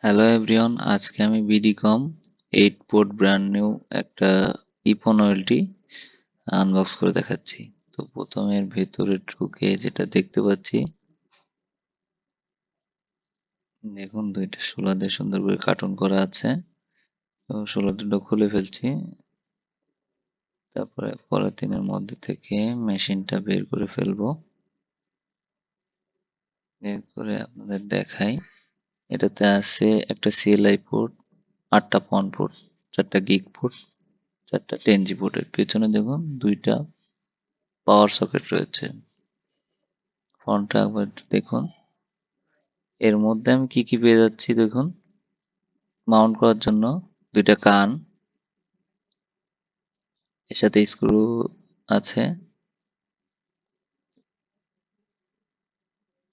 Hello everyone, আজকে আমি BDCom 8 port brand new একটা ইপন ওয়েলটি আনবক্স করে দেখাচ্ছি। তো প্রথমে এর ভেতরে ঢুকে যেটা দেখতে পাচ্ছি, দেখুন দুইটা শোলা দিয়ে সুন্দর করে কার্টুন করা আছে। তো শোলা দুটো খুলে ফেলছি, তারপরে পলিথিনের মধ্যে থেকে মেশিনটা বের করে ফেলবো। বের করে আপনাদের দেখাই। এটাতে আছে একটা সিএলআই পোর্ট, 8টা পন পোর্ট, 4টা গিগ পোর্ট, 4টা 10G পোর্টের পেছনে দেখুন দুইটা পাওয়ার সকেট রয়েছে। ফোনটা একবার একটু দেখুন। এর মধ্যে আমি কি কি পেয়ে যাচ্ছি দেখুন। মাউন্ট করার জন্য দুইটা কান, এর সাথে স্ক্রু আছে।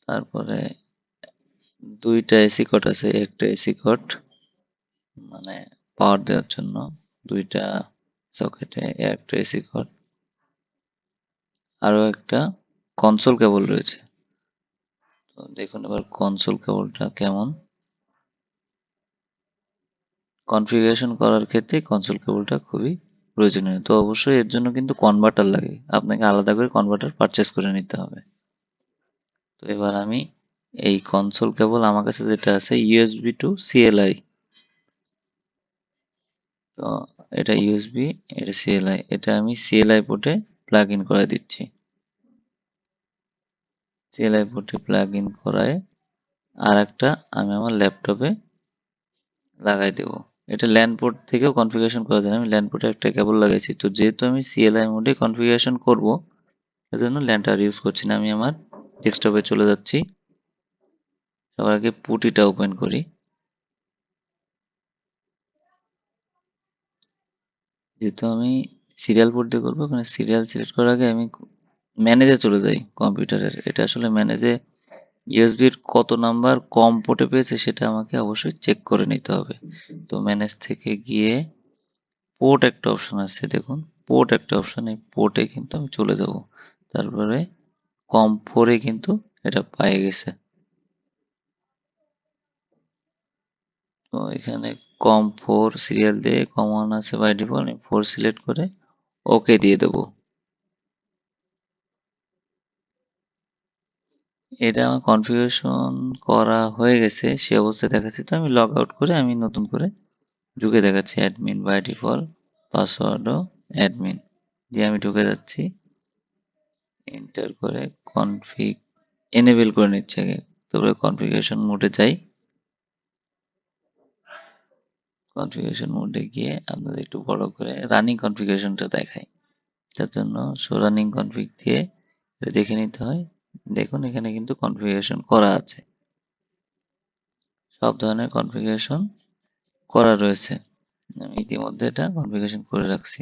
তারপরে দুইটা এসি কট আছে, একটা এসি কট মানে পাওয়ার দেওয়ার জন্য, দুইটা সকেটে একটা এসি কট, আরো একটা কনসোল কেবল রয়েছে। তো দেখুন এবার কনসোল কেবলটা কেমন। কনফিগারেশন করার ক্ষেত্রে কনসোল কেবলটা খুবই প্রয়োজনীয়। তো অবশ্যই এর জন্য কিন্তু কনভার্টার লাগে, আপনাকে আলাদা করে কনভার্টার পারচেস করে নিতে হবে। তো এবার আমি এই কনসোল কেবল আমার কাছে যেটা আছে ইউএসবি টু সিএলআই। তো এটা ইউএসবি, এটা সিএলআই, এটা আমি সিএলআই পোর্টে প্লাগ ইন করে দিচ্ছি। সিএলআই পোর্টে প্লাগ ইন করায় আর একটা আমি আমার ল্যাপটপে লাগাই দেব। এটা ল্যান পোর্ট থেকেও কনফিগারেশন করা যায়, আমি ল্যান পোর্টে একটা কেবল লাগাইছি। তো যেহেতু আমি সিএলআই মোডে কনফিগারেশন করব, এজন্য ল্যানটা আর ইউজ করছি না। আমি আমার ডেস্কটপে চলে যাচ্ছি। সবার আগে পুটিটা ওপেন করি। যেহেতু আমি সিরিয়াল পোর্ট দিয়ে করবো, ওখানে সিরিয়াল সিলেক্ট করার আগে আমি ম্যানেজে চলে যাই কম্পিউটারের। এটা আসলে ম্যানেজে ইউএসবির কত নাম্বার কম পোর্টে পেয়েছে সেটা আমাকে অবশ্যই চেক করে নিতে হবে। তো ম্যানেজ থেকে গিয়ে পোর্ট একটা অপশন আছে দেখুন, পোর্ট একটা অপশন, এই পোর্টে কিন্তু আমি চলে যাব। তারপরে কম ফোরে কিন্তু এটা পায়ে গেছে। তো এখানে কম ফোর সিরিয়াল দিয়ে কমন আছে বাই ডিফল্ট, আমি ফোর সিলেক্ট করে ওকে দিয়ে দেবো। এটা আমার কনফিগারেশন করা হয়ে গেছে, সে অবস্থায় দেখাচ্ছে। তো আমি লগ আউট করে আমি নতুন করে ঢুকে দেখাচ্ছি অ্যাডমিন বাই ডিফল্ট, পাসওয়ার্ডও অ্যাডমিন দিয়ে আমি ঢুকে যাচ্ছি। এন্টার করে কনফিগ এনেবল করে নিচ্ছে আগে, তারপরে কনফিগারেশন মোডে যাই। কনফিগারেশন মোডে গিয়ে আপনাদের একটু বড় করে রানিং কনফিগারেশনটা দেখাই। তার জন্য শো রানিং কনফিগ দিয়ে এটা দেখে নিতে হয়। দেখুন এখানে কিন্তু কনফিগারেশন করা আছে, সব ধরনের কনফিগারেশন করা রয়েছে। আমি ইতিমধ্যে এটা কনফিগারেশন করে রাখছি।